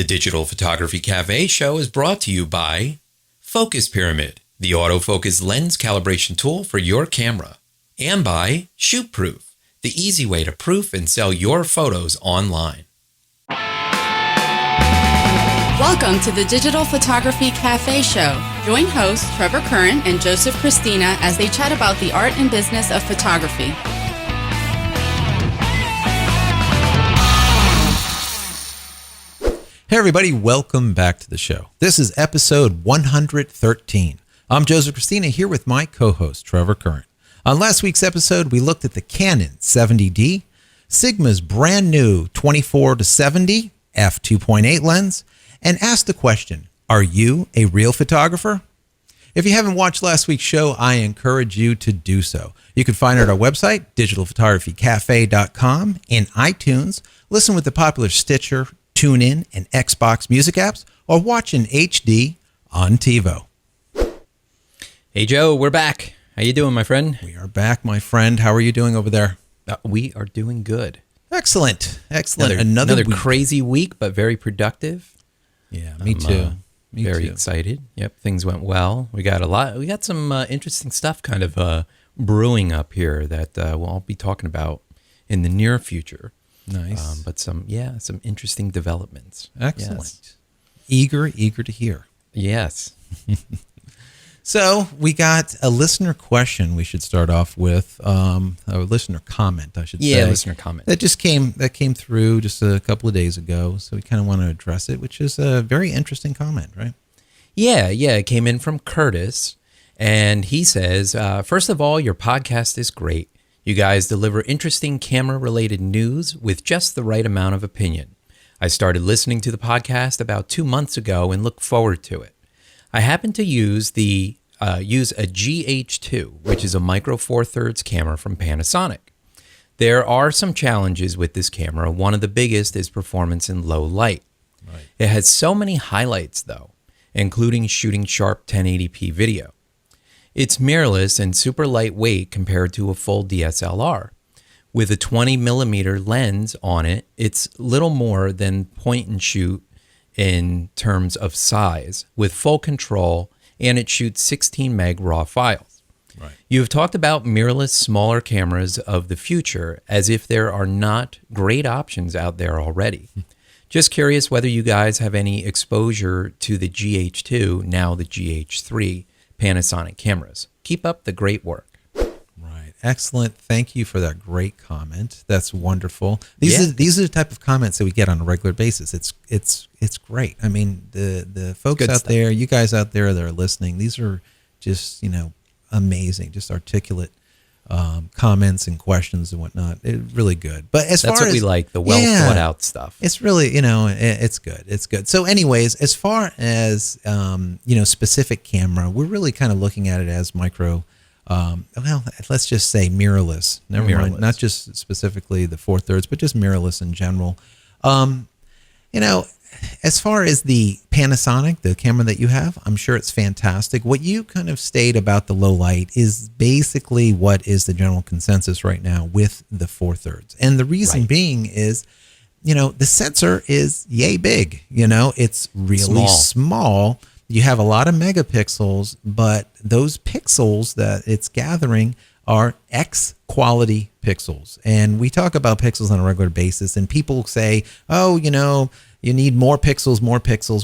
The Digital Photography Cafe show is brought to you by Focus Pyramid, the autofocus lens calibration tool for your camera, and by ShootProof, the easy way to proof and sell your photos online. Welcome to the Digital Photography Cafe show. Join hosts Trevor Curran and Joseph Christina as they chat about the art and business of photography. Hey everybody, welcome back to the show. This is episode 113. I'm Joseph Christina here with my co-host Trevor Curran. On last week's episode, we looked at the Canon 70D, Sigma's brand new 24-70 f2.8 lens, and asked the question, are you a real photographer? If you haven't watched last week's show, I encourage you to do so. You can find it at our website, digitalphotographycafe.com, in iTunes, listen with the popular Stitcher, TuneIn, and Xbox music apps, or watch in HD on TiVo. Hey Joe, we're back. How you doing, my friend? We are back, my friend. How are you doing over there? We are doing good. Excellent. Another crazy week, but very productive. Yeah, me too. Very excited. Yep, things went well. We got some interesting stuff kind of brewing up here that we'll all be talking about in the near future. Nice. But some interesting developments. Excellent. Yes. Eager to hear. Yes. So we got a listener question we should start off with, a listener comment, I should say. Yeah, listener comment. That came through just a couple of days ago, so we kind of want to address it, which is a very interesting comment, right? Yeah, it came in from Curtis, and he says, first of all, your podcast is great. You guys deliver interesting camera-related news with just the right amount of opinion. I started listening to the podcast about 2 months ago and look forward to it. I happen to use a GH2, which is a micro four thirds camera from Panasonic. There are some challenges with this camera. One of the biggest is performance in low light. Right. It has so many highlights though, including shooting sharp 1080p video. It's mirrorless and super lightweight compared to a full DSLR. With a 20 millimeter lens on it, it's little more than point and shoot in terms of size, with full control, and it shoots 16 meg raw files. Right. You have talked about mirrorless smaller cameras of the future as if there are not great options out there already. Just curious whether you guys have any exposure to the GH2, now the GH3 Panasonic cameras. Keep up the great work. Right. Excellent. Thank you for that great comment. That's wonderful. These are the type of comments that we get on a regular basis. It's great. I mean, the folks Good out stuff. there, you guys out there that are listening, these are just, amazing, just articulate comments and questions and whatnot. It's really good. But that's what we like, the well thought out stuff. It's really, it's good. It's good. So anyways, as far as, specific camera, we're really kind of looking at it as micro, let's just say mirrorless. Never mind, not just specifically the 4/3, but just mirrorless in general. As far as the Panasonic, the camera that you have, I'm sure it's fantastic. What you kind of state about the low light is basically what is the general consensus right now with the 4/3. And the reason being is, the sensor is yay big. It's really small. You have a lot of megapixels, but those pixels that it's gathering are X quality pixels. And we talk about pixels on a regular basis, and people say, you need more pixels.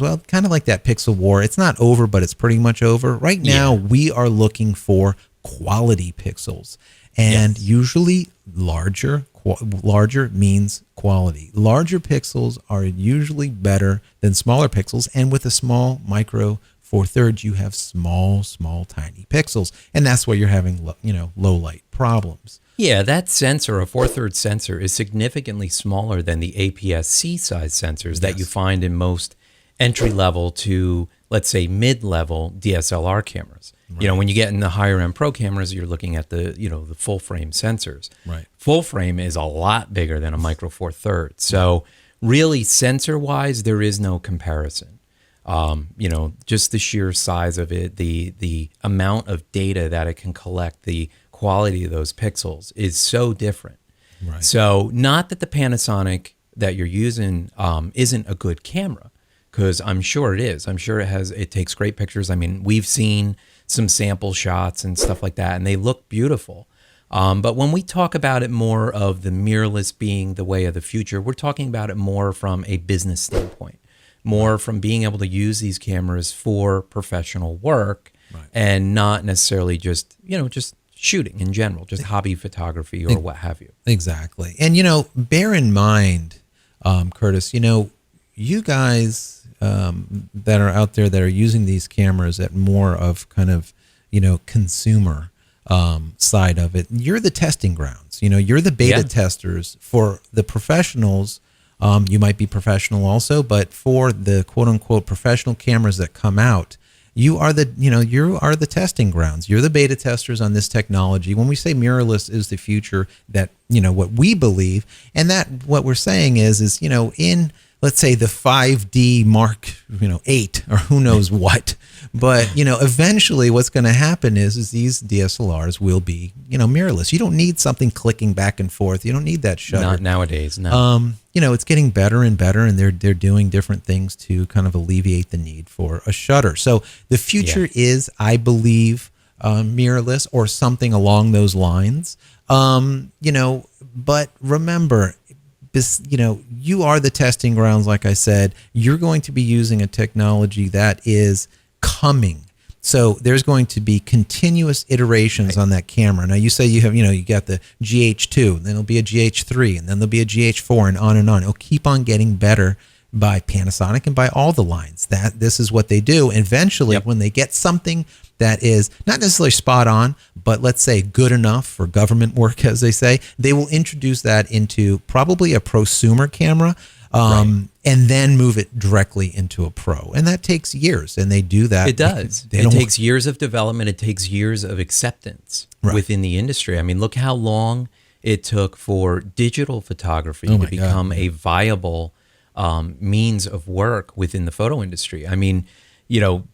Well, kind of like that pixel war. It's not over, but it's pretty much over. Right now, we are looking for quality pixels. And usually larger means quality. Larger pixels are usually better than smaller pixels. And with a small micro 4/3, you have small, tiny pixels. And that's where you're having, low light problems. Yeah, that sensor, a 4/3 sensor, is significantly smaller than the APS-C size sensors that you find in most entry-level to, let's say, mid-level DSLR cameras. Right. When you get in the higher-end pro cameras, you're looking at the full-frame sensors. Right. Full-frame is a lot bigger than a micro 4/3. So really, sensor-wise, there is no comparison. Just the sheer size of it, the amount of data that it can collect, the quality of those pixels is so different. Right. So not that the Panasonic that you're using isn't a good camera, because I'm sure it is. I'm sure it takes great pictures. I mean, we've seen some sample shots and stuff like that, and they look beautiful. But when we talk about it more of the mirrorless being the way of the future, we're talking about it more from a business standpoint, more from being able to use these cameras for professional work, and not necessarily just shooting in general, just hobby photography or what have you. Exactly. And, bear in mind, Curtis, you guys that are out there that are using these cameras at more of kind of, consumer side of it, you're the testing grounds. You're the beta testers for the professionals. You might be professional also, but for the quote unquote professional cameras that come out, you are the testing grounds. You're the beta testers on this technology. When we say mirrorless is the future, that, what we believe, and that what we're saying is, in, let's say, the 5D Mark, 8 or who knows what, but, eventually what's going to happen is these DSLRs will be, mirrorless. You don't need something clicking back and forth. You don't need that shutter. Not nowadays, no. It's getting better and better, and they're doing different things to kind of alleviate the need for a shutter. So the future is, I believe, mirrorless or something along those lines. But remember, this, you are the testing grounds. Like I said, you're going to be using a technology that is coming. So there's going to be continuous iterations on that camera. Now you say you have, you got the GH2, then there'll be a GH3, and then there'll be a GH4, and on and on. It'll keep on getting better by Panasonic and by all the lines. This is what they do. Eventually, when they get something that is not necessarily spot on, but let's say good enough for government work, as they say, they will introduce that into probably a prosumer camera. And then move it directly into a pro. And that takes years, and they do that. It does. It takes years of development. It takes years of acceptance within the industry. I mean, look how long it took for digital photography to become a viable means of work within the photo industry. I mean,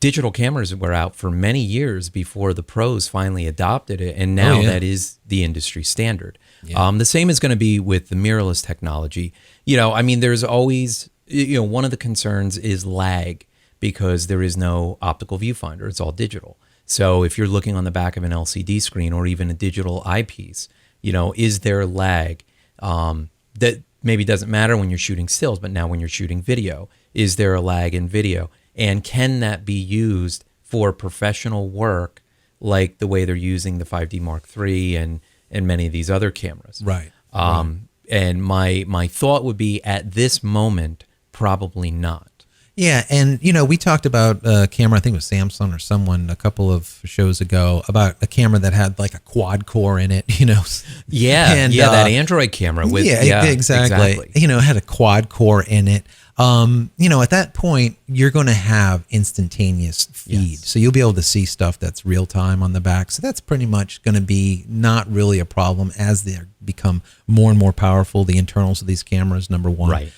digital cameras were out for many years before the pros finally adopted it, and now that is the industry standard. The same is going to be with the mirrorless technology. I mean, there's always, one of the concerns is lag, because there is no optical viewfinder. It's all digital. So if you're looking on the back of an LCD screen or even a digital eyepiece, is there lag? That maybe doesn't matter when you're shooting stills, but now when you're shooting video, is there a lag in video? And can that be used for professional work, like the way they're using the 5D Mark III and many of these other cameras? Right. And my thought would be, at this moment, probably not. Yeah, and we talked about a camera, I think it was Samsung or someone a couple of shows ago, about a camera that had like a quad core in it, that Android camera with exactly. It had a quad core in it. At that point, you're going to have instantaneous feed. So you'll be able to see stuff that's real time on the back. So that's pretty much going to be not really a problem as they become more and more powerful, the internals of these cameras, number one. Right.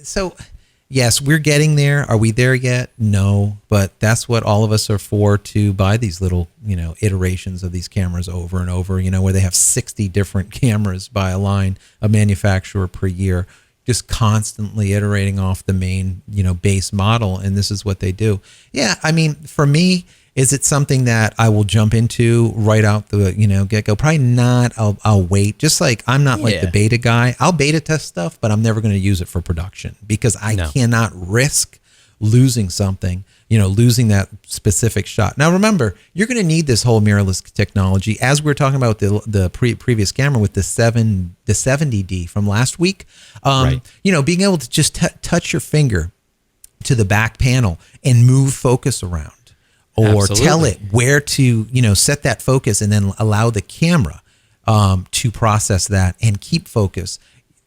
So yes, we're getting there. Are we there yet? No, but that's what all of us are for, to buy these little, iterations of these cameras over and over, where they have 60 different cameras by a line, a manufacturer per year, just constantly iterating off the main, base model. And this is what they do. Yeah. I mean, for me, is it something that I will jump into right out the, get-go? Probably not. I'll wait. Just like I'm not like the beta guy. I'll beta test stuff, but I'm never going to use it for production, because I cannot risk losing something, losing that specific shot. Now, remember, you're going to need this whole mirrorless technology, as we were talking about the previous camera with the 70D from last week. Being able to just touch your finger to the back panel and move focus around, or tell it where to, set that focus, and then allow the camera to process that and keep focus.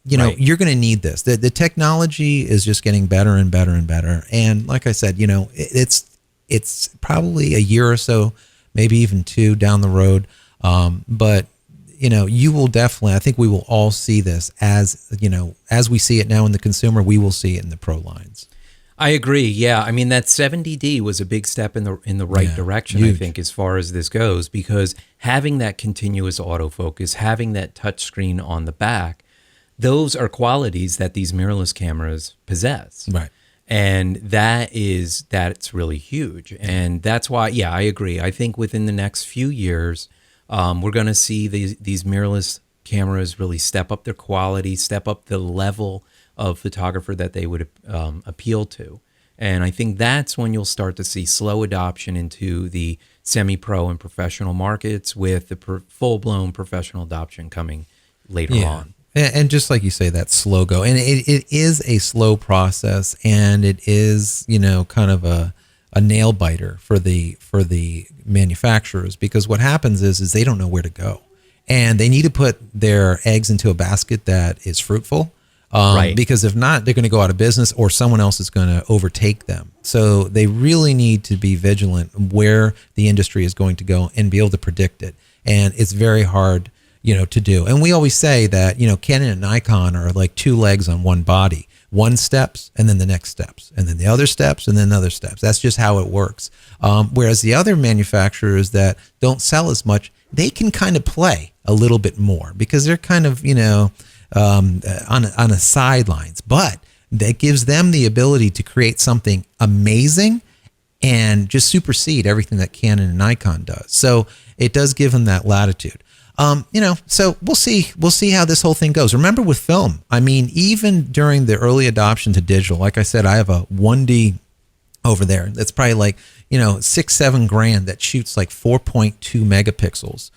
You're going to need this. The technology is just getting better and better and better. And like I said, it's probably a year or so, maybe even 2 down the road. But you will definitely, I think we will all see this as we see it now in the consumer, we will see it in the pro lines. I agree. Yeah. I mean, that 70D was a big step in the right direction, huge. I think, as far as this goes, because having that continuous autofocus, having that touch screen on the back, those are qualities that these mirrorless cameras possess. Right. And that's really huge. And that's why, yeah, I agree. I think within the next few years, we're going to see these mirrorless cameras really step up their quality, step up the level of photographer that they would appeal to. And I think that's when you'll start to see slow adoption into the semi-pro and professional markets, with the full-blown professional adoption coming later on. And just like you say, that slow go. And it is a slow process, and it is, kind of a nail biter for the manufacturers, because what happens is they don't know where to go. And they need to put their eggs into a basket that is fruitful. Right. Because if not, they're going to go out of business, or someone else is going to overtake them. So they really need to be vigilant where the industry is going to go and be able to predict it. And it's very hard, to do. And we always say that, Canon and Nikon are like two legs on one body. One steps, and then the next steps, and then the other steps, and then other steps. That's just how it works. Whereas the other manufacturers that don't sell as much, they can kind of play a little bit more, because they're kind of, on a sidelines, but that gives them the ability to create something amazing and just supersede everything that Canon and Nikon does. So it does give them that latitude. So we'll see how this whole thing goes. Remember, with film, I mean, even during the early adoption to digital, like I said, I have a 1D over there that's probably like, $6-7 grand that shoots like 4.2 megapixels.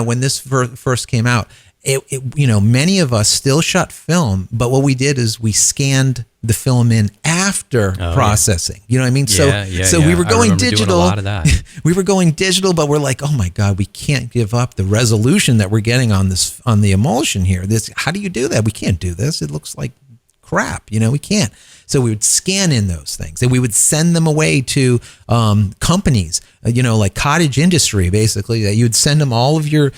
When this first came out, many of us still shot film, but what we did is we scanned the film in after processing. You know what I mean? So we were going digital. A lot of that. We were going digital, but we're like, oh my God, we can't give up the resolution that we're getting on the emulsion here. How do you do that? We can't do this. It looks like crap. We can't. So we would scan in those things, and we would send them away to companies, like cottage industry, basically, that you would send them all of your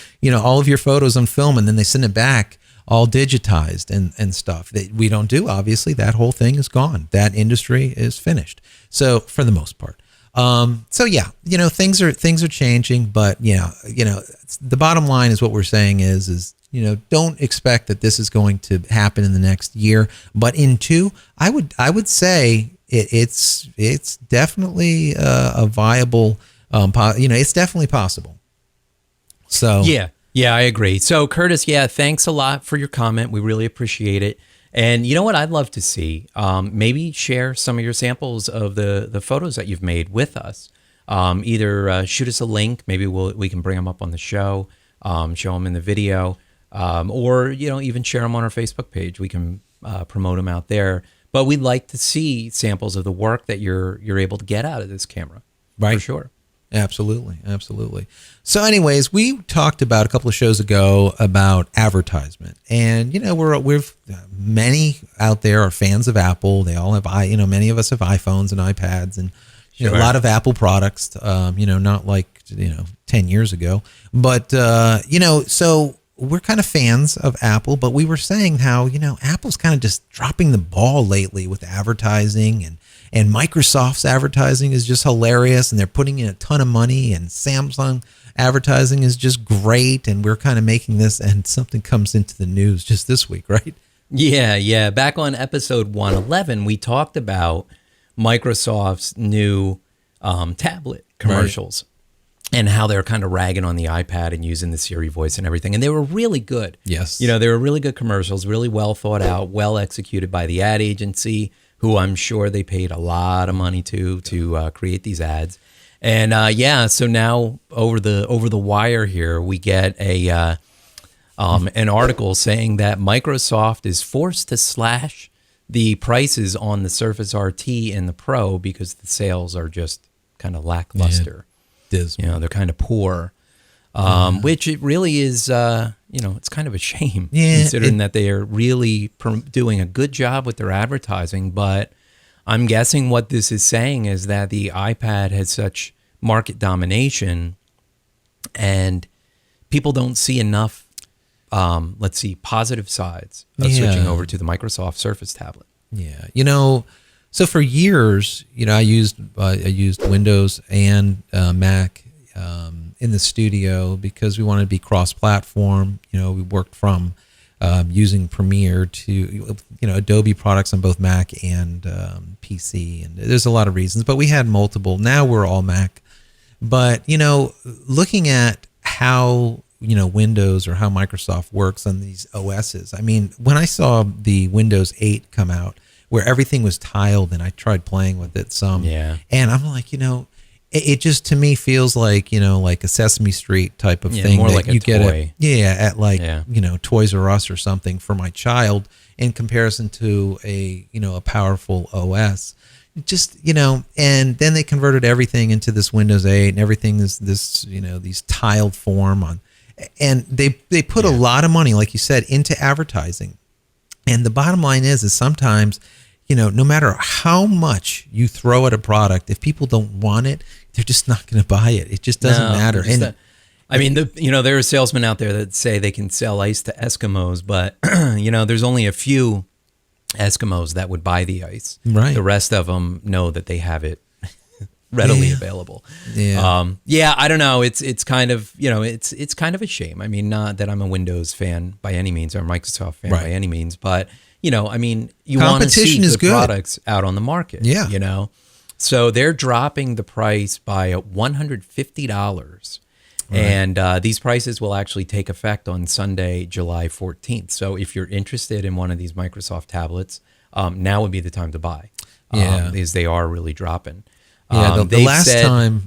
photos on film, and then they send it back all digitized and stuff that we don't do. Obviously, that whole thing is gone. That industry is finished. So for the most part. Things are changing, but the bottom line is what we're saying is don't expect that this is going to happen in the next year, but in 2, I would say it's definitely a viable, it's definitely possible. So yeah, I agree. So Curtis, thanks a lot for your comment. We really appreciate it. And you know what I'd love to see? Maybe share some of your samples of the photos that you've made with us. Either shoot us a link, maybe we can bring them up on the show, show them in the video, or even share them on our Facebook page. We can promote them out there. But we'd like to see samples of the work that you're able to get out of this camera, right? For sure. Absolutely. So anyways, we talked about a couple of shows ago about advertisement, and we've many out there are fans of Apple. They all have many of us have iPhones and iPads, and a lot of Apple products, not like 10 years ago, but so we're kind of fans of Apple, but we were saying how Apple's kind of just dropping the ball lately with advertising, and Microsoft's advertising is just hilarious, and they're putting in a ton of money, and Samsung advertising is just great, and we're kind of making this, and something comes into the news just this week, right? Yeah. Back on episode 111, we talked about Microsoft's new tablet commercials, and how they're kind of ragging on the iPad and using the Siri voice and everything. And they were really good. Yes. They were really good commercials, really well thought out, well executed by the ad agency, who I'm sure they paid a lot of money to create these ads. And so now over the wire here, we get an article saying that Microsoft is forced to slash the prices on the Surface RT and the Pro because the sales are just kind of lackluster. Dismal. They're kind of poor, which it really is, it's kind of a shame considering that they are really doing a good job with their advertising. But I'm guessing what this is saying is that the iPad has such market domination and people don't see enough, positive sides of switching over to the Microsoft Surface tablet. Yeah. So for years, I used Windows and Mac in the studio because we wanted to be cross-platform. We worked from using Premiere to, Adobe products on both Mac and PC. And there's a lot of reasons, but we had multiple. Now we're all Mac. But, looking at how, Windows or how Microsoft works on these OSs. I mean, when I saw the Windows 8 come out, where everything was tiled, and I tried playing with it some, and I'm like, it just to me feels like, like a Sesame Street type of thing. More like a toy. At like, Toys R Us or something for my child in comparison to a powerful OS. Just, and then they converted everything into this Windows 8 and everything is this, these tiled form on, and they put a lot of money, like you said, into advertising. And the bottom line is sometimes, no matter how much you throw at a product, if people don't want it, they're just not going to buy it. It just doesn't matter. And there are salesmen out there that say they can sell ice to Eskimos, but there's only a few Eskimos that would buy the ice. Right. The rest of them know that they have it readily available. I don't know. It's kind of, it's kind of a shame. I mean, not that I'm a Windows fan by any means or a Microsoft fan by any means, but you want to see good products out on the market. Yeah. So they're dropping the price by $150. Right. And these prices will actually take effect on Sunday, July 14th. So if you're interested in one of these Microsoft tablets, now would be the time to buy. Because they are really dropping. Yeah, the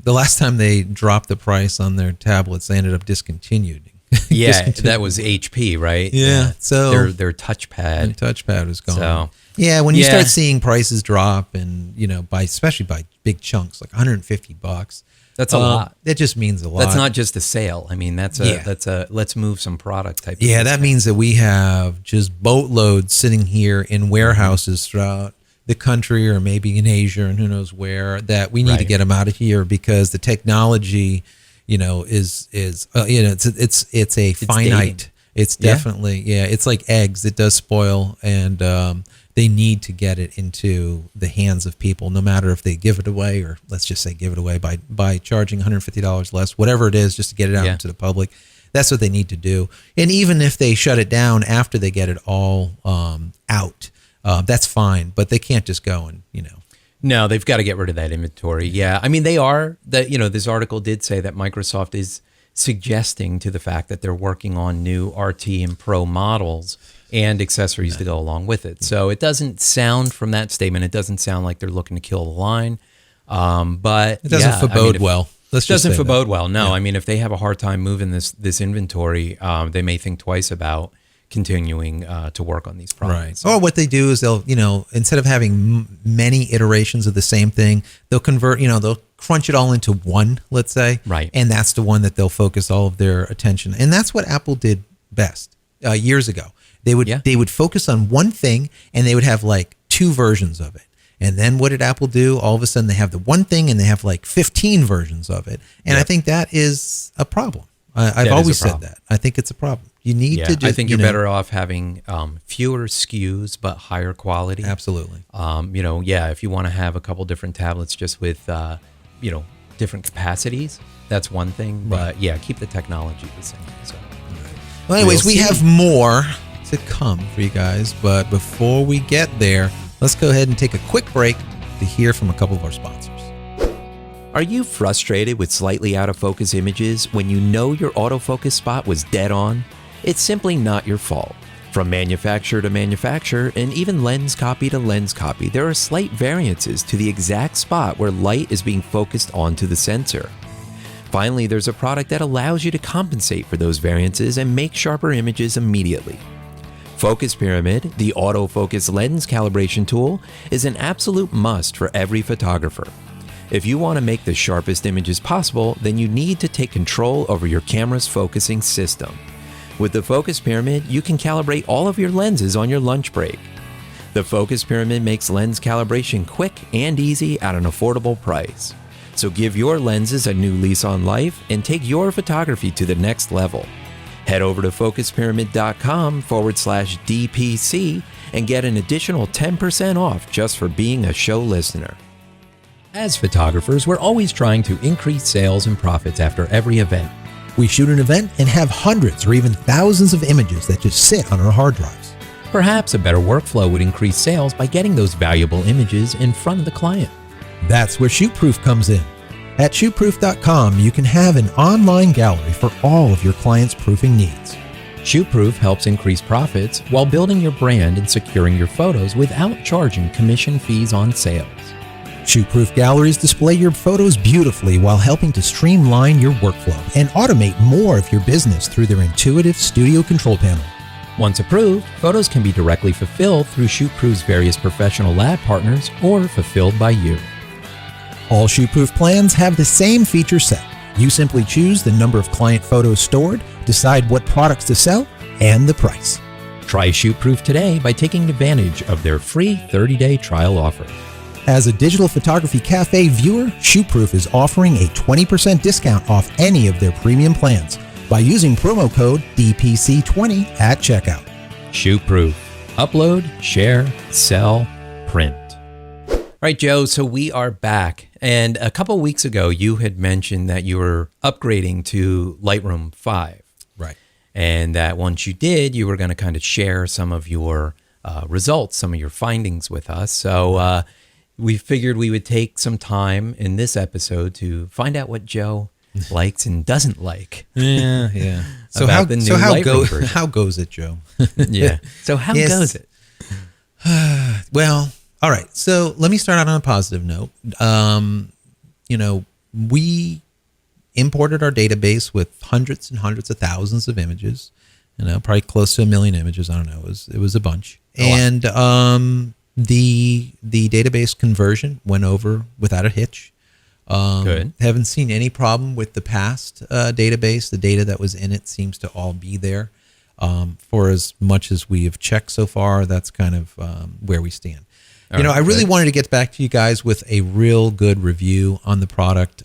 last time they dropped the price on their tablets, they ended up discontinued. That was HP, right? Yeah. So their touchpad. The touchpad was gone. So, when you start seeing prices drop, and especially by big chunks, like $150, that's a lot. It just means a lot. That's not just a sale. I mean, that's a let's move some product type. Yeah, that means that we have just boatloads sitting here in warehouses throughout the country, or maybe in Asia, and who knows where, that we need to get them out of here because the technology, is it's a finite. Dating. It's definitely it's like eggs. It does spoil, and they need to get it into the hands of people, no matter if they give it away, or let's just say give it away by charging $150 less, whatever it is, just to get it out into the public. That's what they need to do. And even if they shut it down after they get it all out, that's fine. But they can't just go and No, they've got to get rid of that inventory. Yeah, I mean, they are. That this article did say that Microsoft is suggesting to the fact that they're working on new RT and Pro models and accessories to go along with it. So it doesn't sound, from that statement, it doesn't sound like they're looking to kill the line. But it doesn't forebode well. It doesn't forebode well. No, I mean, if they have a hard time moving this inventory, they may think twice about continuing to work on these products. Right. Or what they do is they'll, instead of having many iterations of the same thing, they'll convert, they'll crunch it all into one, let's say. Right. And that's the one that they'll focus all of their attention. And that's what Apple did best years ago. They would focus on one thing, and they would have like two versions of it. And then what did Apple do? All of a sudden they have the one thing and they have like 15 versions of it. And I think that is a problem. I've always said that. I think it's a problem. You need to just, I think you're better off having fewer SKUs but higher quality. Absolutely. If you want to have a couple different tablets just with different capacities, that's one thing. But keep the technology the same. So, well, anyways, we have more to come for you guys, but before we get there, let's go ahead and take a quick break to hear from a couple of our sponsors. Are you frustrated with slightly out of focus images when you know your autofocus spot was dead on? It's simply not your fault. From manufacturer to manufacturer, and even lens copy to lens copy, there are slight variances to the exact spot where light is being focused onto the sensor. Finally, there's a product that allows you to compensate for those variances and make sharper images immediately. Focus Pyramid, the autofocus lens calibration tool, is an absolute must for every photographer. If you want to make the sharpest images possible, then you need to take control over your camera's focusing system. With the Focus Pyramid, you can calibrate all of your lenses on your lunch break. The Focus Pyramid makes lens calibration quick and easy at an affordable price. So give your lenses a new lease on life and take your photography to the next level. Head over to focuspyramid.com/DPC and get an additional 10% off just for being a show listener. As photographers, we're always trying to increase sales and profits after every event. We shoot an event and have hundreds or even thousands of images that just sit on our hard drives. Perhaps a better workflow would increase sales by getting those valuable images in front of the client. That's where ShootProof comes in. At shootproof.com, you can have an online gallery for all of your clients' proofing needs. ShootProof helps increase profits while building your brand and securing your photos without charging commission fees on sales. ShootProof galleries display your photos beautifully while helping to streamline your workflow and automate more of your business through their intuitive studio control panel. Once approved, photos can be directly fulfilled through ShootProof's various professional lab partners or fulfilled by you. All ShootProof plans have the same feature set. You simply choose the number of client photos stored, decide what products to sell, and the price. Try ShootProof today by taking advantage of their free 30-day trial offer. As a Digital Photography Cafe viewer, ShootProof is offering a 20% discount off any of their premium plans by using promo code DPC20 at checkout. ShootProof. Upload, share, sell, print. All right, Joe, so we are back. And a couple weeks ago, you had mentioned that you were upgrading to Lightroom 5. Right. And that once you did, you were going to kind of share some of your results, some of your findings with us. So we figured we would take some time in this episode to find out what Joe likes and doesn't like. Yeah. So About the new Lightroom version. how goes it, Joe? Yeah. So how Yes. goes it? Well, all right. So let me start out on a positive note. We imported our database with hundreds and hundreds of thousands of images. Probably close to 1 million images. I don't know. It was a bunch. And the database conversion went over without a hitch. Good. Haven't seen any problem with the past database. The data that was in it seems to all be there. For as much as we have checked so far, that's kind of where we stand. I really wanted to get back to you guys with a real good review on the product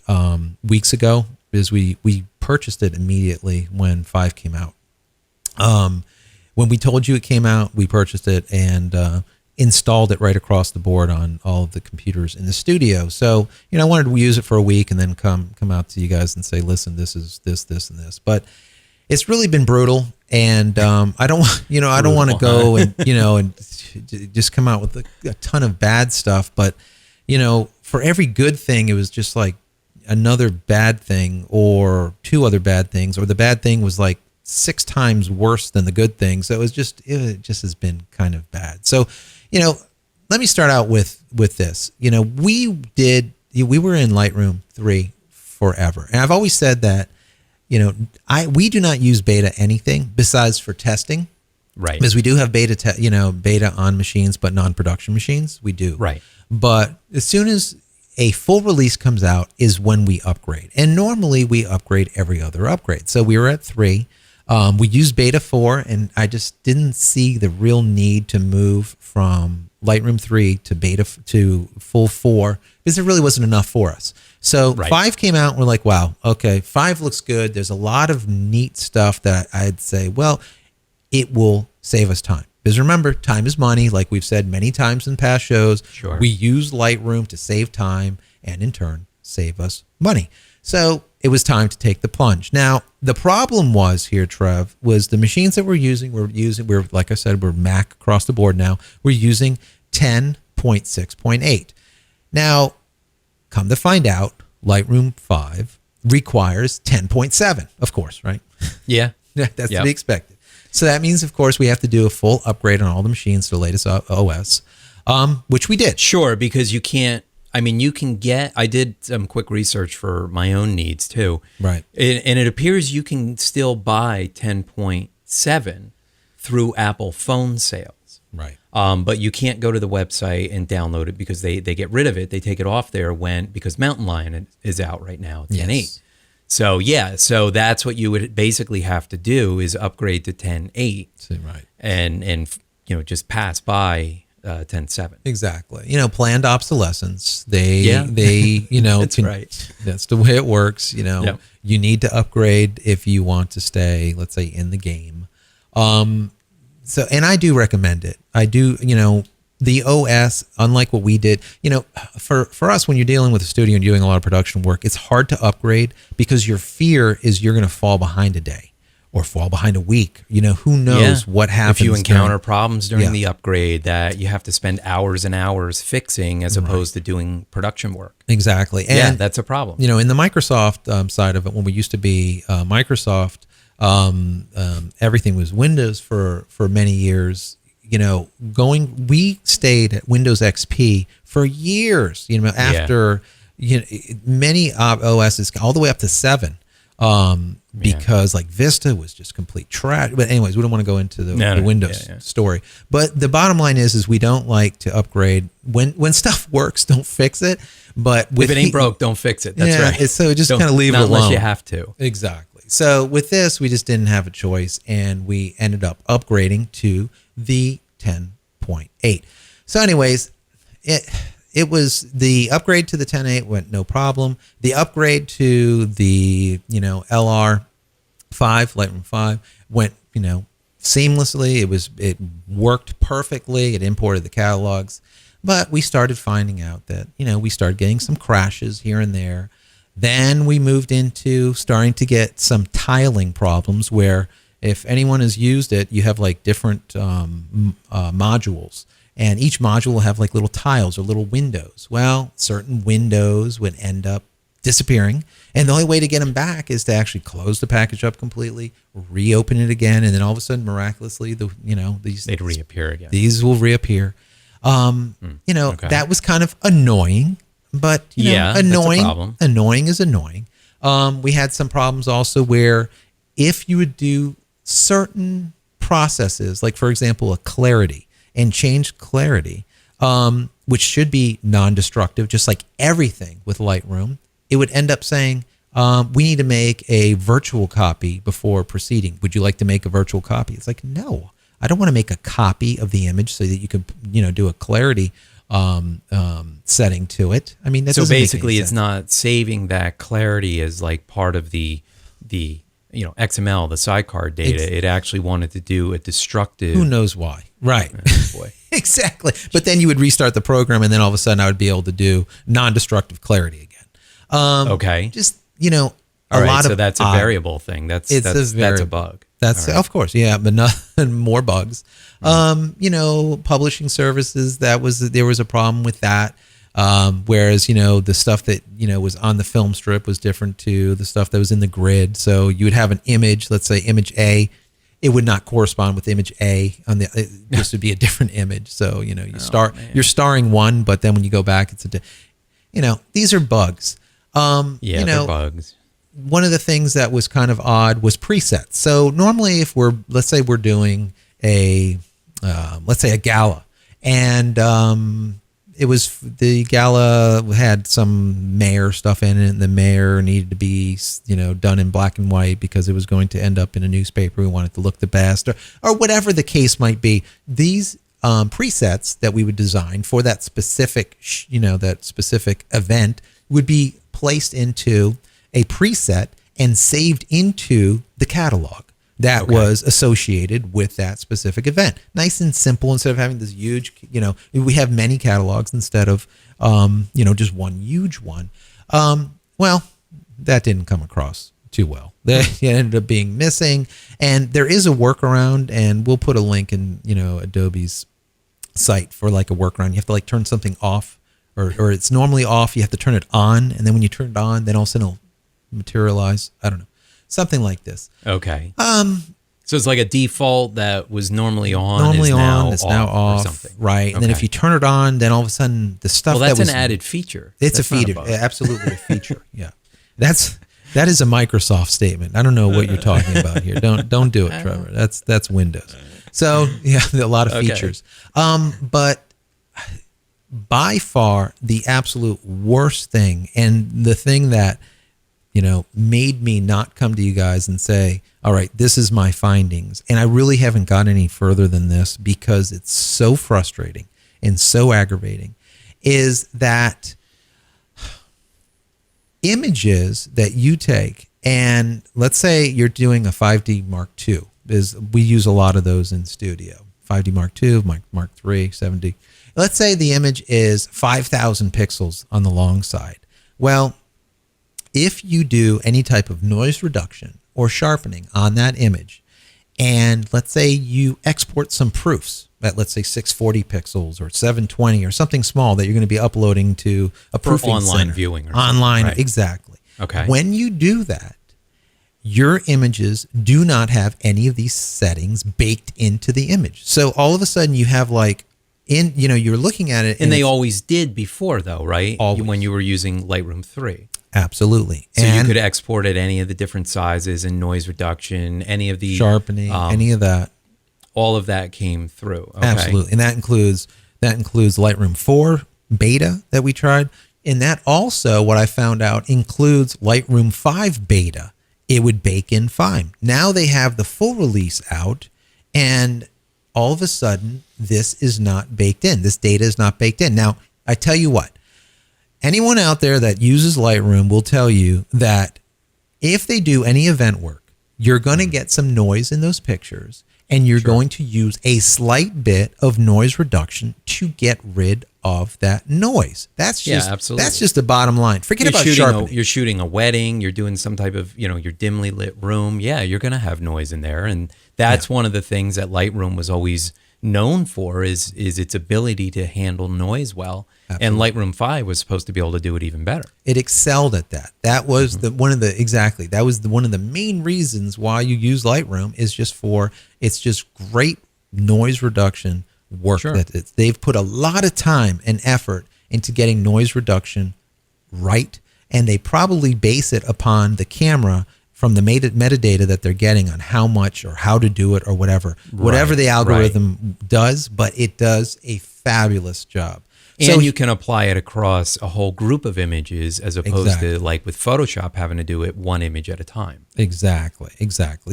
weeks ago, because we purchased it immediately when 5 came out. When we told you it came out, we purchased it and installed it right across the board on all of the computers in the studio. So, I wanted to use it for a week and then come out to you guys and say, listen, this is this, and this. But it's really been brutal, and I don't want to go and and just come out with a ton of bad stuff. But for every good thing, it was just like another bad thing or 2 other bad things, or the bad thing was like 6 times worse than the good thing. So it just has been kind of bad. So, let me start out with this. We were in Lightroom 3 forever. And I've always said that, we do not use beta anything besides for testing. Right. Because we do have beta on machines, but non-production machines, we do. Right. But as soon as a full release comes out is when we upgrade. And normally we upgrade every other upgrade. So we were at 3. We used beta 4, and I just didn't see the real need to move from Lightroom 3 to beta to full 4, because there really wasn't enough for us. So 5 came out, and we're like, wow, okay, 5 looks good. There's a lot of neat stuff that I'd say, well, it will save us time. Because remember, time is money. Like we've said many times in past shows, Sure. We use Lightroom to save time and in turn save us money. So it was time to take the plunge. Now, the problem was here, Trev, was the machines that we're using, like I said, we're Mac across the board now. We're using 10.6.8. Now, come to find out, Lightroom 5 requires 10.7, of course, right? Yeah. That's to be expected. So that means, of course, we have to do a full upgrade on all the machines to the latest OS, which we did. Sure, because you can't, you can get, I did some quick research for my own needs too. Right. And it appears you can still buy 10.7 through Apple phone sales. Right. But you can't go to the website and download it because they get rid of it. They take it off there because Mountain Lion is out right now, 10.8. Yes. So that's what you would basically have to do is upgrade to 10.8. Right. And just pass by 10.7. Exactly. Planned obsolescence. They That's right. That's the way it works. Yep. You need to upgrade if you want to stay, let's say, in the game. So, and I do recommend it. I do, the OS, unlike what we did, for us, when you're dealing with a studio and doing a lot of production work, it's hard to upgrade because your fear is you're going to fall behind a day or fall behind a week. Who knows what happens if you encounter during, problems during the upgrade that you have to spend hours and hours fixing as opposed to doing production work. Exactly. And that's a problem. in the Microsoft side of it, when we used to be Microsoft, everything was Windows for many years. We stayed at Windows XP for years, after many OSs, all the way up to 7, because like Vista was just complete trash. But anyways, we don't want to go into the Windows story. But the bottom line is we don't like to upgrade. When stuff works, don't fix it. But if it ain't broke, don't fix it. That's right. So just kind of leave it alone. Unless you have to. Exactly. So with this, we just didn't have a choice, and we ended up upgrading to the 10.8. So anyways, it was the upgrade to the 10.8 went no problem. The upgrade to the LR5, Lightroom 5 went seamlessly. It worked perfectly. It imported the catalogs, but we started finding out that we started getting some crashes here and there. Then we moved into starting to get some tiling problems where if anyone has used it, you have like different modules, and each module will have like little tiles or little windows. Well, certain windows would end up disappearing, and the only way to get them back is to actually close the package up completely, reopen it again, and then all of a sudden, miraculously, they'd reappear again. These will reappear. That was kind of annoying. But annoying is annoying. We had some problems also where if you would do certain processes, like for example, a clarity, and change clarity, which should be non-destructive, just like everything with Lightroom, it would end up saying, we need to make a virtual copy before proceeding. Would you like to make a virtual copy? It's like, no, I don't want to make a copy of the image so that you can, do a clarity setting to it. I mean, that so doesn't make basically any it's sense. not saving that clarity as like part of the XML, the sidecar data. It actually wanted to do a destructive. Who knows why? Right. Boy. Exactly. But then you would restart the program, and then all of a sudden I would be able to do non-destructive clarity again. Okay. Just all right, lot so of that's a variable thing. That's a bug. That's All right. of course, yeah, but nothing more bugs. Publishing services, there was a problem with that. Whereas, the stuff that, was on the film strip was different to the stuff that was in the grid. So you would have an image, let's say image A, it would not correspond with image A this would be a different image. So, you're starring one, but then when you go back, it's these are bugs. They're bugs. One of the things that was kind of odd was presets. So normally if let's say we're doing a gala, and it was the gala had some mayor stuff in it, and the mayor needed to be done in black and white because it was going to end up in a newspaper. We wanted to look the best, or whatever the case might be. These presets that we would design for that specific event would be placed into a preset and saved into the catalog that was associated with that specific event. Nice and simple, instead of having this huge, we have many catalogs instead of, just one huge one. Well, that didn't come across too well. It ended up being missing, and there is a workaround, and we'll put a link in, Adobe's site for like a workaround. You have to like turn something off, or it's normally off. You have to turn it on, and then when you turn it on, then all of a sudden it'll materialize. I don't know. Something like this. Okay. So it's like a default that was normally on. It's now off. Or something. Right. And then if you turn it on, then all of a sudden the stuff that's an added feature. It's a feature. Absolutely a feature. Yeah. That is a Microsoft statement. I don't know what you're talking about here. Don't do it, Trevor. That's Windows. So yeah, a lot of features. But by far the absolute worst thing, and the thing that made me not come to you guys and say, all right, this is my findings. And I really haven't got any further than this because it's so frustrating and so aggravating, is that images that you take, and let's say you're doing a 5D Mark II, we use a lot of those in studio, 5D Mark II, Mark III, 7D. Let's say the image is 5,000 pixels on the long side. Well, if you do any type of noise reduction or sharpening on that image, and let's say you export some proofs at, let's say, 640 pixels or 720 or something small that you're going to be uploading to a proofing online center. viewing or online, right. exactly. Okay. When you do that, your images do not have any of these settings baked into the image. So all of a sudden you have like you're looking at it. And they always did before though, right? Always. When you were using Lightroom 3. Absolutely. So and you could export at any of the different sizes and noise reduction, any of the sharpening, any of that. All of that came through. Okay. Absolutely. And that includes Lightroom 4 beta that we tried. And that also, what I found out, includes Lightroom 5 beta. It would bake in fine. Now they have the full release out, and all of a sudden, this is not baked in. This data is not baked in. Now, I tell you what, anyone out there that uses Lightroom will tell you that if they do any event work, you're going to get some noise in those pictures, and you're going to use a slight bit of noise reduction to get rid of that noise. That's just absolutely. That's just the bottom line. Forget about sharpening. You're shooting a wedding. You're doing some type of your dimly lit room. Yeah, you're going to have noise in there, and that's one of the things that Lightroom was always known for is its ability to handle noise well. Absolutely. And Lightroom 5 was supposed to be able to do it even better. It excelled at that. That was one of the main reasons why you use Lightroom is it's just great noise reduction work. Sure. That they've put a lot of time and effort into getting noise reduction right, and they probably base it upon the camera from the metadata that they're getting on how much or how to do it or whatever the algorithm does, but it does a fabulous job. And so you can apply it across a whole group of images as opposed to like with Photoshop having to do it one image at a time. Exactly.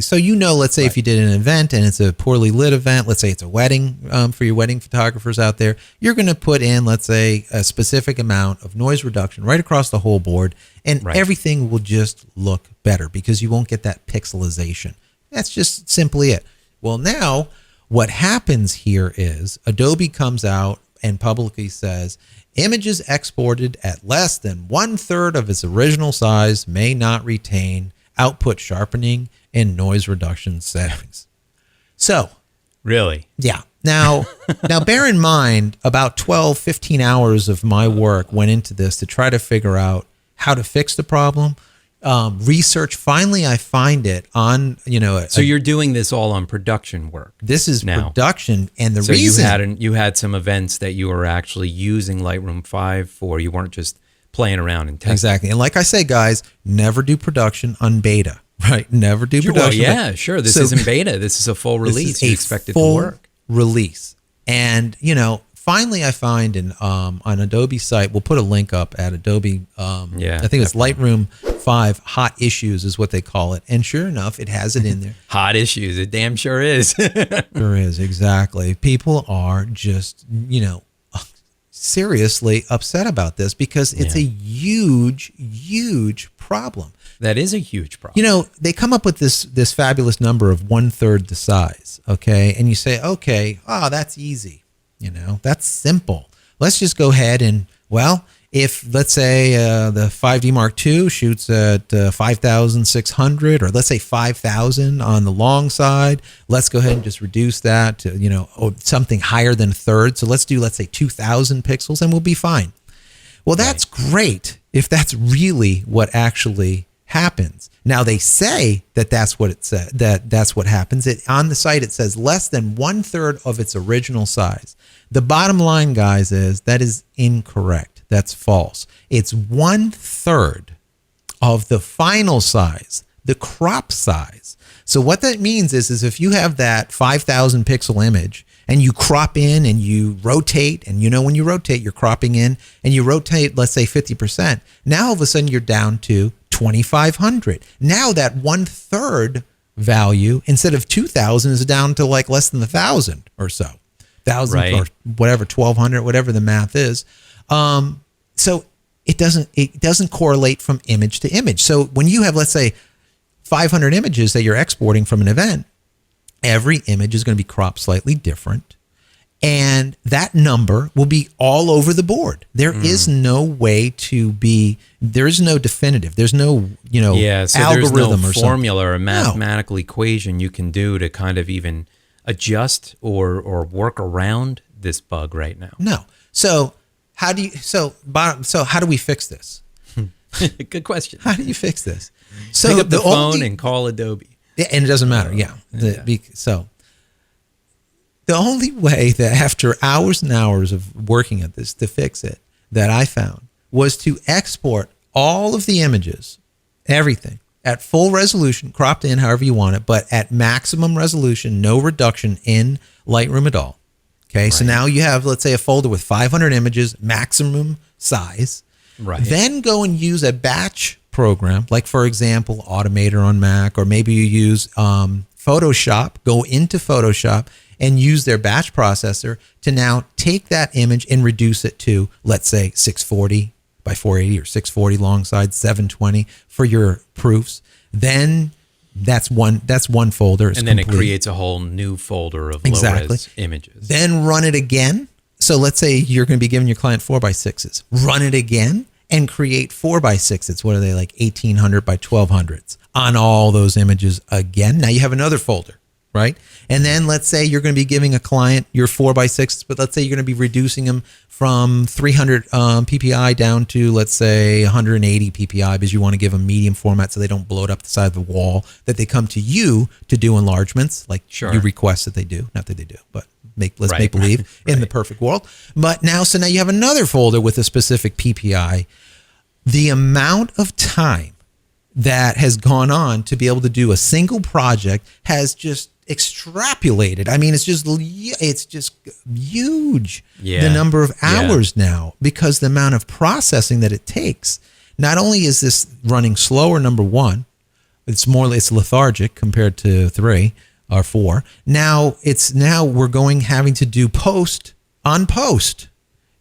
So let's say if you did an event and it's a poorly lit event, let's say it's a wedding for your wedding photographers out there, you're going to put in, let's say, a specific amount of noise reduction right across the whole board, and everything will just look better because you won't get that pixelization. That's just simply it. Well, now what happens here is Adobe comes out and publicly says images exported at less than 1/3 of its original size may not retain output sharpening and noise reduction settings. So, really? Yeah. Now bear in mind, about 12, 15 hours of my work went into this to try to figure out how to fix the problem. Research, finally I find it on, so you're doing this all on production work. This is now production, and the so reason you had some events that you were actually using Lightroom 5 for. You weren't just playing around and testing. Exactly. And like I say, guys, never do production on beta, right? Never do production. Well, yeah, sure. This isn't beta. This is a full release. You expect it to work. Release. And, finally, I find on Adobe site, we'll put a link up at Adobe. I think it's Lightroom 5 Hot Issues is what they call it. And sure enough, it has it in there. Hot Issues. It damn sure is. Sure is, exactly. People are just, seriously upset about this because it's a huge, huge problem. That is a huge problem. They come up with this fabulous number of 1/3 the size, okay? And you say, okay, that's easy. That's simple. Let's just go ahead and, if let's say the 5D Mark II shoots at 5,600, or let's say 5,000 on the long side, let's go ahead and just reduce that to, something higher than 1/3. So let's say 2,000 pixels and we'll be fine. Well, that's great if that's really what actually happens. Now they say that's what it said, that's what happens. On the site it says less than 1/3 of its original size. The bottom line, guys, is that is incorrect. That's false. It's 1/3 of the final size, the crop size. So what that means is if you have that 5,000 pixel image and you crop in and you rotate, and when you rotate, you're cropping in and you rotate, let's say 50%. Now all of a sudden you're down to 2,500. Now that 1/3 value, instead of 2,000, is down to like less than 1,000 or so. 1,000 or whatever, 1,200, whatever the math is. So it doesn't correlate from image to image. So when you have, let's say, 500 images that you're exporting from an event, every image is going to be cropped slightly different. And that number will be all over the board. There is no way to be, there's no definitive. There's no, So algorithm there's no or formula or something. mathematical equation you can do to kind of even adjust or work around this bug right now. No. So how do we fix this? Good question. How do you fix this? So Pick up the phone and call Adobe. Yeah, and it doesn't matter. Yeah. The only way that after hours and hours of working at this to fix it that I found was to export all of the images, everything at full resolution, cropped in however you want it, but at maximum resolution, no reduction in Lightroom at all. Okay. Right. So now you have, let's say, a folder with 500 images, maximum size. Right. Then go and use a batch program, like for example, Automator on Mac, or maybe you use Photoshop, go into Photoshop and use their batch processor to now take that image and reduce it to, let's say, 640 by 480 or 640 long side, 720 for your proofs. Then that's one folder. And then it creates a whole new folder of low-res images. Then run it again. So let's say you're going to be giving your client 4x6s. Run it again and create 4x6s. What are they, like 1800 by 1200s on all those images again? Now you have another folder, right? And then let's say you're going to be giving a client your 4x6s, but let's say you're going to be reducing them from 300 ppi down to, let's say, 180 ppi because you want to give them medium format so they don't blow it up the side of the wall, that they come to you to do enlargements like you request that they do. Not that they do, but let's make believe in the perfect world. But now you have another folder with a specific PPI. The amount of time that has gone on to be able to do a single project has just extrapolated. I mean, it's just huge. Yeah. The number of hours now, because the amount of processing that it takes. Not only is this running slower, number one, it's lethargic compared to 3 or 4. Now we're having to do post on post.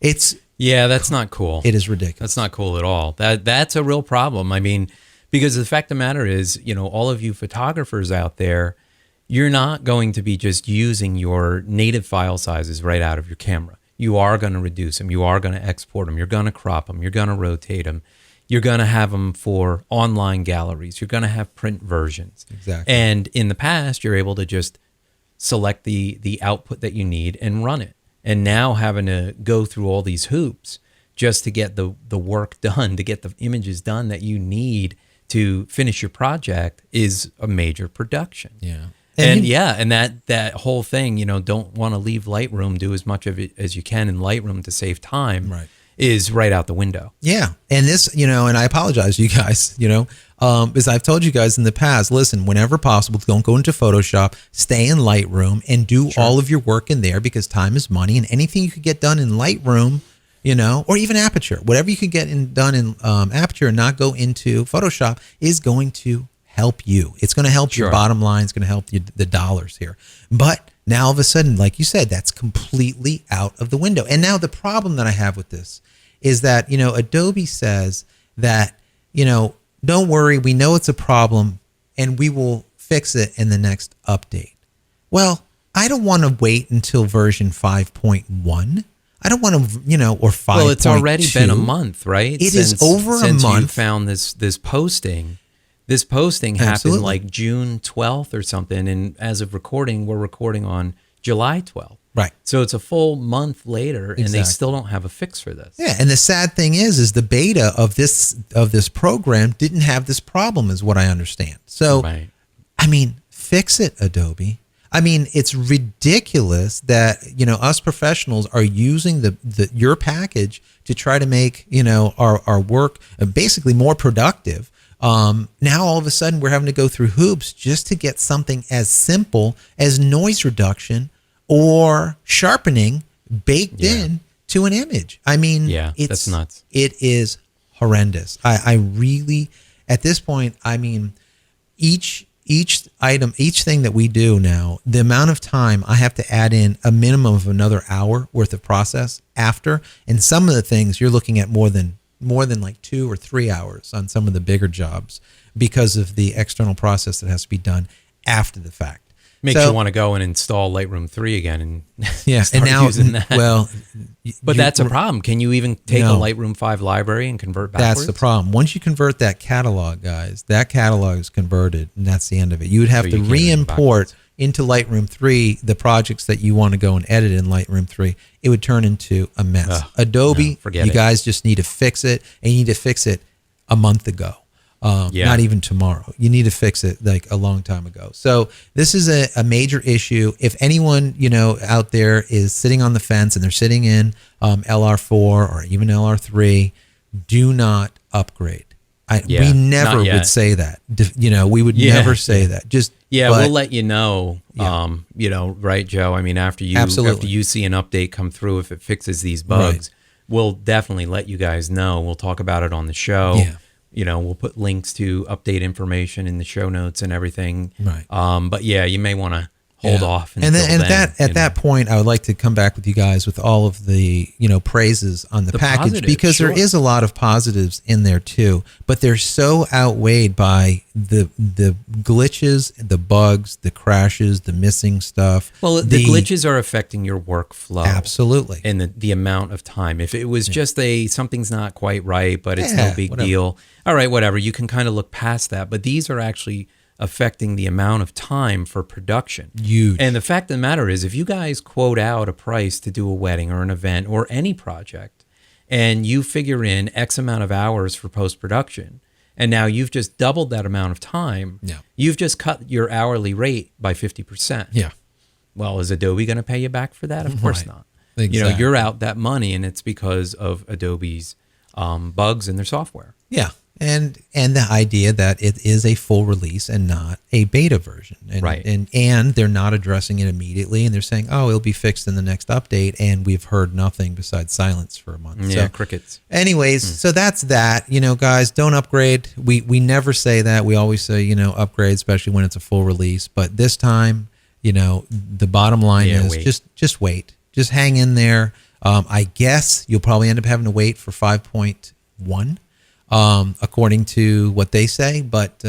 That's not cool. It is ridiculous. That's not cool at all. That's a real problem. I mean, because the fact of the matter is, all of you photographers out there, you're not going to be just using your native file sizes right out of your camera. You are going to reduce them. You are going to export them. You're going to crop them. You're going to rotate them. You're going to have them for online galleries. You're going to have print versions. Exactly. And in the past, you're able to just select the output that you need and run it. And now having to go through all these hoops just to get the work done, to get the images done that you need to finish your project is a major production. Yeah. And that whole thing, don't want to leave Lightroom, do as much of it as you can in Lightroom to save time, is right out the window. Yeah. And this, and I apologize, you guys, as I've told you guys in the past, listen, whenever possible, don't go into Photoshop, stay in Lightroom and do all of your work in there, because time is money, and anything you could get done in Lightroom, or even Aperture, whatever you could get done in Aperture and not go into Photoshop is going to help you. It's going to help your bottom line. It's going to help you the dollars here. But now all of a sudden, like you said, that's completely out of the window. And now the problem that I have with this is that, Adobe says that, don't worry, we know it's a problem and we will fix it in the next update. Well, I don't want to wait until version 5.1. I don't want to, or 5.2. Well, it's already been a month, right? It is over a month. Since you found this posting. This posting happened like June 12th or something. And as of recording, we're recording on July 12th. Right. So it's a full month later and they still don't have a fix for this. Yeah. And the sad thing is the beta of this program didn't have this problem, is what I understand. So, I mean, fix it, Adobe. I mean, it's ridiculous that, us professionals are using your package to try to make, our work basically more productive. Now all of a sudden we're having to go through hoops just to get something as simple as noise reduction or sharpening baked in to an image. I mean, that's nuts. It is horrendous. I really, at this point, I mean, each item, each thing that we do now, the amount of time I have to add in a minimum of another hour worth of process after, and some of the things you're looking at more than like 2 or 3 hours on some of the bigger jobs because of the external process that has to be done after the fact. Makes you want to go and install Lightroom 3 again and start and now, using that. well, but that's a problem. Can you even take a Lightroom 5 library and convert backwards? That's the problem. Once you convert that catalog, guys, that catalog is converted, and that's the end of it. You would have to re-import into Lightroom 3 the projects that you want to go and edit in Lightroom 3. It would turn into a mess. Adobe, you guys just need to fix it, and you need to fix it a month ago. Not even tomorrow. You need to fix it like a long time ago. So this is a major issue. If anyone, out there is sitting on the fence and they're sitting in LR4 or even LR3, do not upgrade. We never would say that. We would never say that. We'll let you know. Right, Joe? I mean, after you see an update come through, if it fixes these bugs, we'll definitely let you guys know. We'll talk about it on the show. Yeah. We'll put links to update information in the show notes and everything. Right. But you may want to hold off. At that point, I would like to come back with you guys with all of the, praises on the package, because there is a lot of positives in there too, but they're so outweighed by the glitches, the bugs, the crashes, the missing stuff. Well, the glitches are affecting your workflow. Absolutely. And the amount of time. If it was just something's not quite right, but it's no big deal. All right, whatever. You can kind of look past that, but these are actually affecting the amount of time for production. Huge. And the fact of the matter is, if you guys quote out a price to do a wedding or an event or any project, and you figure in X amount of hours for post-production, and now you've just doubled that amount of time, you've just cut your hourly rate by 50%. Yeah. Well, is Adobe going to pay you back for that? Of course not. Exactly. You're out that money, and it's because of Adobe's bugs in their software. Yeah. And the idea that it is a full release and not a beta version. And they're not addressing it immediately, and they're saying, it'll be fixed in the next update, and we've heard nothing besides silence for a month. Yeah, so, crickets. Anyways, so that's that. Guys, don't upgrade. We never say that. We always say, upgrade, especially when it's a full release. But this time, the bottom line is just wait. Just hang in there. I guess you'll probably end up having to wait for 5.1. According to what they say, but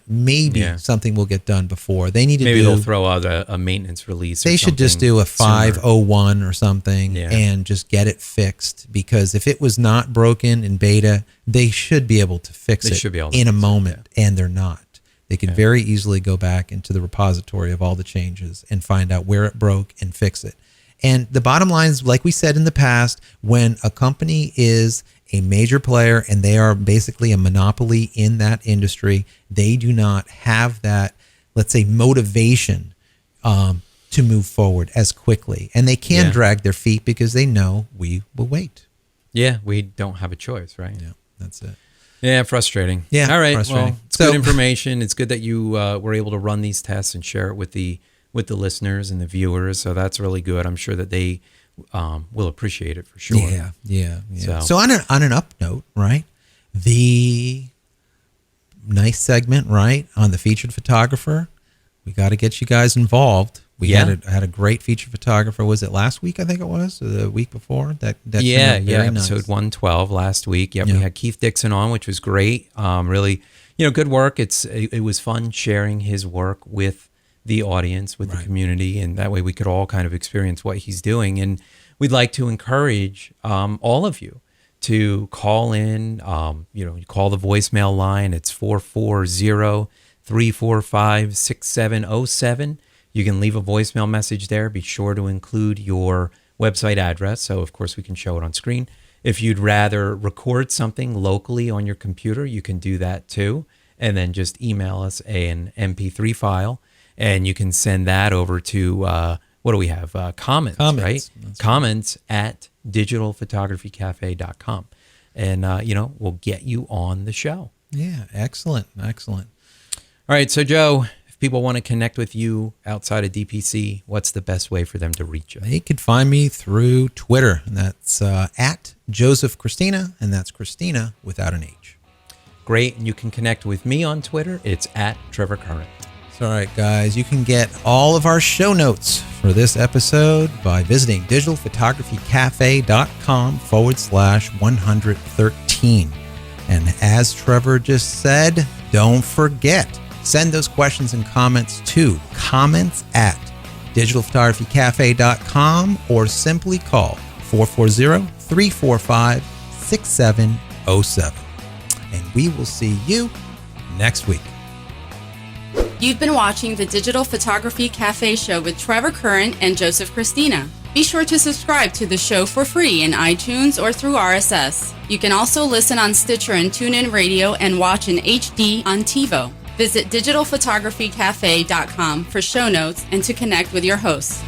maybe something will get done before they need to. Maybe they'll throw out a maintenance release. They should just do a 5.01 or something and just get it fixed. Because if it was not broken in beta, they should be able to fix it in a moment, and they're not. They could very easily go back into the repository of all the changes and find out where it broke and fix it. And the bottom line is, like we said in the past, when a company is a major player and they are basically a monopoly in that industry, they do not have that, let's say, motivation to move forward as quickly. And they can drag their feet because they know we will wait. Yeah, we don't have a choice, right? Yeah, that's it. Yeah, frustrating. Yeah, all right. Frustrating. Well, it's good information. It's good that you were able to run these tests and share it with the listeners and the viewers. So that's really good. I'm sure that they will appreciate it for sure. Yeah. So on an up note, right? The nice segment, right, on the featured photographer. We got to get you guys involved. We had a great featured photographer. Was it last week? I think it was, or the week before. That episode 112 last week. Yep, we had Keith Dixon on, which was great. Really, good work. It was fun sharing his work with the audience, with the community, and that way we could all kind of experience what he's doing. And we'd like to encourage all of you to call in. You call the voicemail line. It's 440-345-6707. You can leave a voicemail message there. Be sure to include your website address, so of course we can show it on screen. If you'd rather record something locally on your computer, you can do that too, and then just email us an MP3 file, and you can send that over to what do we have? Comments, right? Comments at digitalphotographycafe.com, and we'll get you on the show. Yeah, excellent. All right, so Joe, people want to connect with you outside of DPC, what's the best way for them to reach you? They could find me through Twitter, and that's at Joseph Christina, and that's Christina without an H. Great, and you can connect with me on Twitter. It's at Trevor Current. All right, guys, you can get all of our show notes for this episode by visiting digitalphotographycafe.com/113. And as Trevor just said, don't forget Send those questions and comments to comments@digitalphotographycafe.com or simply call 440-345-6707. And we will see you next week. You've been watching the Digital Photography Cafe Show with Trevor Curran and Joseph Christina. Be sure to subscribe to the show for free in iTunes or through RSS. You can also listen on Stitcher and TuneIn Radio and watch in HD on TiVo. Visit digitalphotographycafe.com for show notes and to connect with your hosts.